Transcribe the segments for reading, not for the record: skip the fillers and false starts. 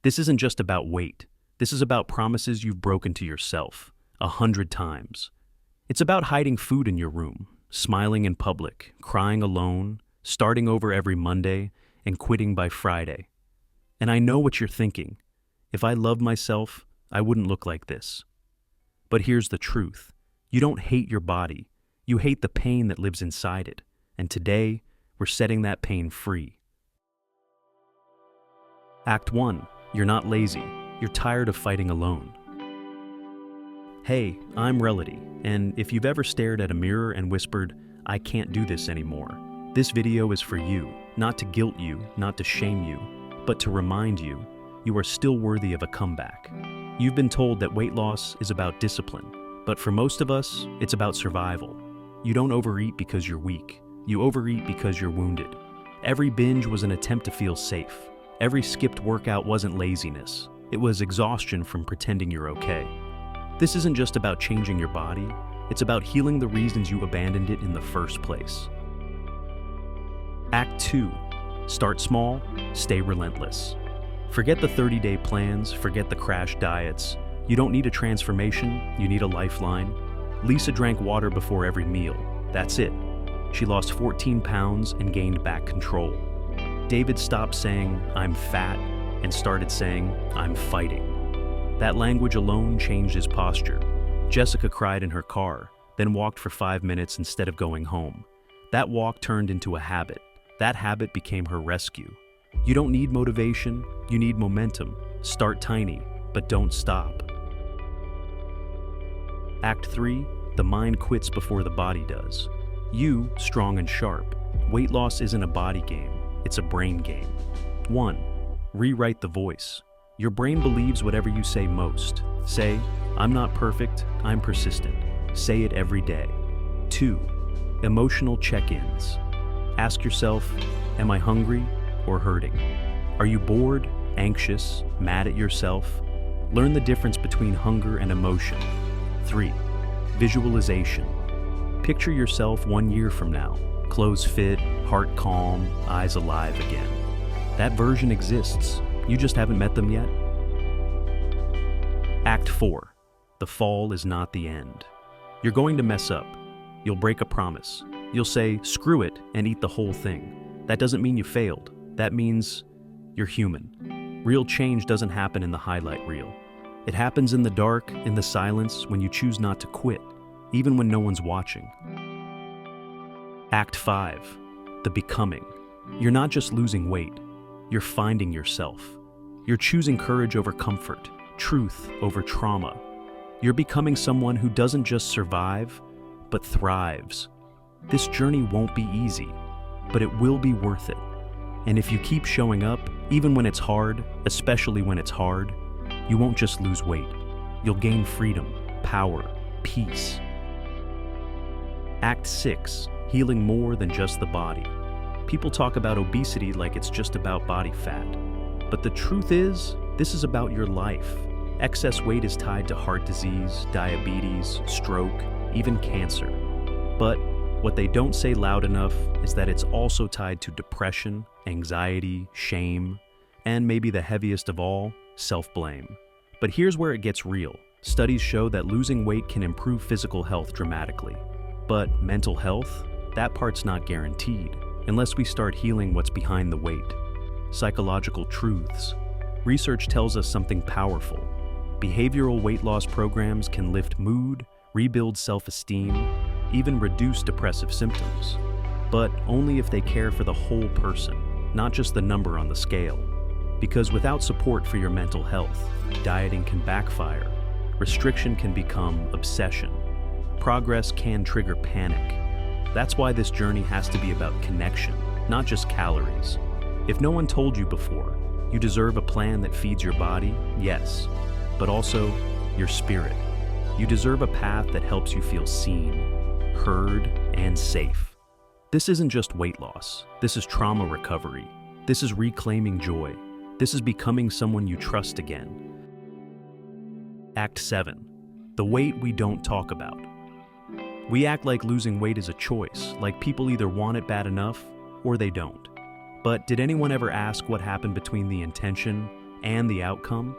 This isn't just about weight. This is about promises you've broken to yourself 100 times. It's about hiding food in your room, smiling in public, crying alone, starting over every Monday, and quitting by Friday. And I know what you're thinking. If I loved myself, I wouldn't look like this. But here's the truth. You don't hate your body. You hate the pain that lives inside it. And today, we're setting that pain free. Act 1. You're not lazy. You're tired of fighting alone. Hey, I'm Relity, and if you've ever stared at a mirror and whispered, "I can't do this anymore," this video is for you, not to guilt you, not to shame you, but to remind you, you are still worthy of a comeback. You've been told that weight loss is about discipline, but for most of us, it's about survival. You don't overeat because you're weak. You overeat because you're wounded. Every binge was an attempt to feel safe. Every skipped workout wasn't laziness. It was exhaustion from pretending you're okay. This isn't just about changing your body. It's about healing the reasons you abandoned it in the first place. Act 2. Start small, stay relentless. Forget the 30-day plans, forget the crash diets. You don't need a transformation, you need a lifeline. Lisa drank water before every meal. That's it. She lost 14 pounds and gained back control. David stopped saying, "I'm fat," and started saying, "I'm fighting." That language alone changed his posture. Jessica cried in her car, then walked for 5 minutes instead of going home. That walk turned into a habit. That habit became her rescue. You don't need motivation, you need momentum. Start tiny, but don't stop. Act 3. The mind quits before the body does. You, strong and sharp. Weight loss isn't a body game, it's a brain game. 1. Rewrite the voice. Your brain believes whatever you say most. Say, "I'm not perfect, I'm persistent." Say it every day. 2. Emotional check-ins. Ask yourself, am I hungry or hurting? Are you bored, anxious, mad at yourself? Learn the difference between hunger and emotion. 3. Visualization. Picture yourself 1 year from now. Clothes fit, heart calm, eyes alive again. That version exists. You just haven't met them yet. Act 4. The fall is not the end. You're going to mess up. You'll break a promise. You'll say, "Screw it," and eat the whole thing. That doesn't mean you failed. That means you're human. Real change doesn't happen in the highlight reel. It happens in the dark, in the silence, when you choose not to quit, even when no one's watching. Act 5. The becoming. You're not just losing weight. You're finding yourself. You're choosing courage over comfort, truth over trauma. You're becoming someone who doesn't just survive, but thrives. This journey won't be easy, but it will be worth it. And if you keep showing up, even when it's hard, especially when it's hard, you won't just lose weight. You'll gain freedom, power, peace. Act 6. Healing more than just the body. People talk about obesity like it's just about body fat. But the truth is, this is about your life. Excess weight is tied to heart disease, diabetes, stroke, even cancer. But what they don't say loud enough is that it's also tied to depression, anxiety, shame, and maybe the heaviest of all, self-blame. But here's where it gets real. Studies show that losing weight can improve physical health dramatically. But mental health? That part's not guaranteed, unless we start healing what's behind the weight. Psychological truths. Research tells us something powerful. Behavioral weight loss programs can lift mood, rebuild self-esteem, even reduce depressive symptoms. But only if they care for the whole person, not just the number on the scale. Because without support for your mental health, dieting can backfire, restriction can become obsession, progress can trigger panic. That's why this journey has to be about connection, not just calories. If no one told you before, you deserve a plan that feeds your body, yes, but also your spirit. You deserve a path that helps you feel seen, heard, and safe. This isn't just weight loss. This is trauma recovery. This is reclaiming joy. This is becoming someone you trust again. Act 7. The weight we don't talk about. We act like losing weight is a choice, like people either want it bad enough or they don't. But did anyone ever ask what happened between the intention and the outcome?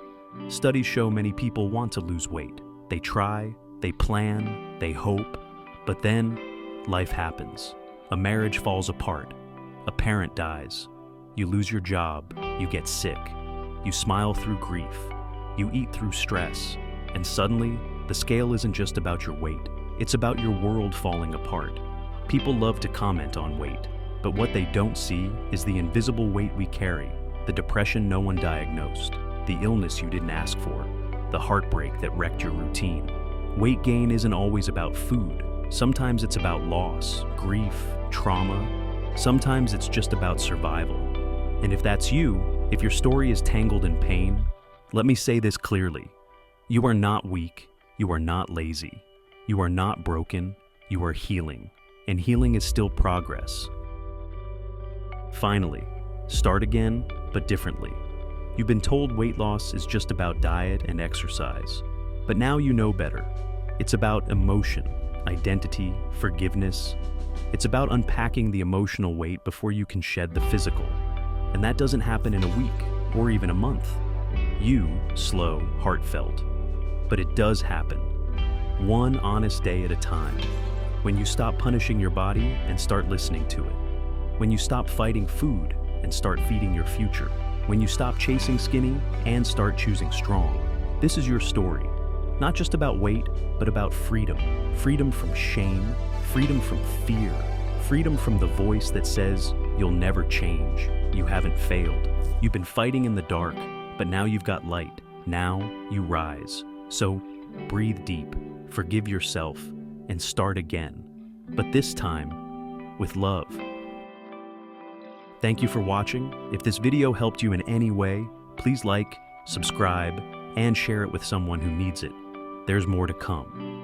Studies show many people want to lose weight. They try, they plan, they hope, but then life happens. A marriage falls apart. A parent dies. You lose your job. You get sick. You smile through grief. You eat through stress. And suddenly, the scale isn't just about your weight. It's about your world falling apart. People love to comment on weight, but what they don't see is the invisible weight we carry, the depression no one diagnosed, the illness you didn't ask for, the heartbreak that wrecked your routine. Weight gain isn't always about food. Sometimes it's about loss, grief, trauma. Sometimes it's just about survival. And if that's you, if your story is tangled in pain, let me say this clearly. You are not weak. You are not lazy. You are not broken. You are healing. And healing is still progress. Finally, start again, but differently. You've been told weight loss is just about diet and exercise, but now you know better. It's about emotion, identity, forgiveness. It's about unpacking the emotional weight before you can shed the physical. And that doesn't happen in a week or even a month. Slow, heartfelt. But it does happen. One honest day at a time. When you stop punishing your body and start listening to it. When you stop fighting food and start feeding your future. When you stop chasing skinny and start choosing strong. This is your story. Not just about weight, but about freedom. Freedom from shame, freedom from fear, freedom from the voice that says, you'll never change, you haven't failed. You've been fighting in the dark, but now you've got light. Now you rise. So breathe deep, forgive yourself, and start again. But this time, with love. Thank you for watching. If this video helped you in any way, please like, subscribe, and share it with someone who needs it. There's more to come.